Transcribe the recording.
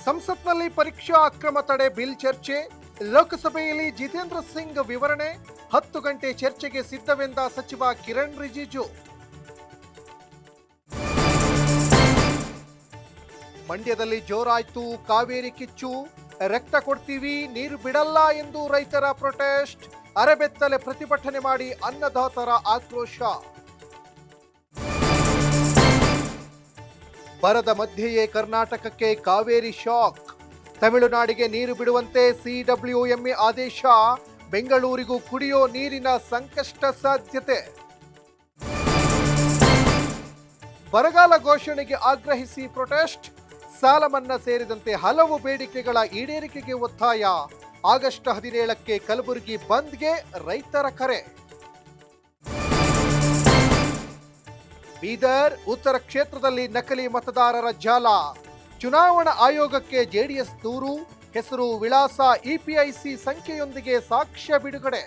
ಸಂಸತ್ನಲ್ಲಿ ಪರೀಕ್ಷಾ ಅಕ್ರಮ ತಡೆ ಬಿಲ್ ಚರ್ಚೆ, ಲೋಕಸಭೆಯಲ್ಲಿ ಜಿತೇಂದ್ರ ಸಿಂಗ್ ವಿವರಣೆ, 10 ಗಂಟೆ ಚರ್ಚೆಗೆ ಸಿದ್ಧವೆಂದ ಸಚಿವ ಕಿರಣ್ ರಿಜಿಜು. ಮಂಡ್ಯದಲ್ಲಿ ಜೋರಾಯ್ತು ಕಾವೇರಿ ಕಿಚ್ಚು, ರಕ್ತ ಕೊಡ್ತೀವಿ ನೀರು ಬಿಡಲ್ಲ ಎಂದು ರೈತರ ಪ್ರೊಟೆಸ್ಟ್, ಅರೆಬೆತ್ತಲೆ ಪ್ರತಿಭಟನೆ ಮಾಡಿ ಅನ್ನದಾತರ ಆಕ್ರೋಶ. ಬರದ ಮಧ್ಯೆಯೇ ಕರ್ನಾಟಕಕ್ಕೆ ಕಾವೇರಿ ಶಾಕ್, ತಮಿಳುನಾಡಿಗೆ ನೀರು ಬಿಡುವಂತೆ ಸಿಡಬ್ಲ್ಯೂಎಂಎ ಆದೇಶ, ಬೆಂಗಳೂರಿಗೂ ಕುಡಿಯೋ ನೀರಿನ ಸಂಕಷ್ಟ ಸಾಧ್ಯತೆ. ಬರಗಾಲ ಘೋಷಣೆಗೆ ಆಗ್ರಹಿಸಿ ಪ್ರೊಟೆಸ್ಟ್, ಸಾಲ ಮನ್ನಾ ಸೇರಿದಂತೆ ಹಲವು ಬೇಡಿಕೆಗಳ ಈಡೇರಿಕೆಗೆ ಒತ್ತಾಯ. ಆಗಸ್ಟ್ 17ಕ್ಕೆ ಕಲಬುರಗಿ ಬಂದ್ಗೆ ರೈತರ ಕರೆ. ಬೀದರ್ ಉತ್ತರ ಕ್ಷೇತ್ರದಲ್ಲಿ ನಕಲಿ ಮತದಾರರ ಜಾಲ, ಚುನಾವಣಾ ಆಯೋಗಕ್ಕೆ ಜೆಡಿಎಸ್ ದೂರು, ಹೆಸರು ವಿಳಾಸ ಇಪಿಐಸಿ ಸಂಖ್ಯೆಯೊಂದಿಗೆ ಸಾಕ್ಷ್ಯ ಬಿಡುಗಡೆ.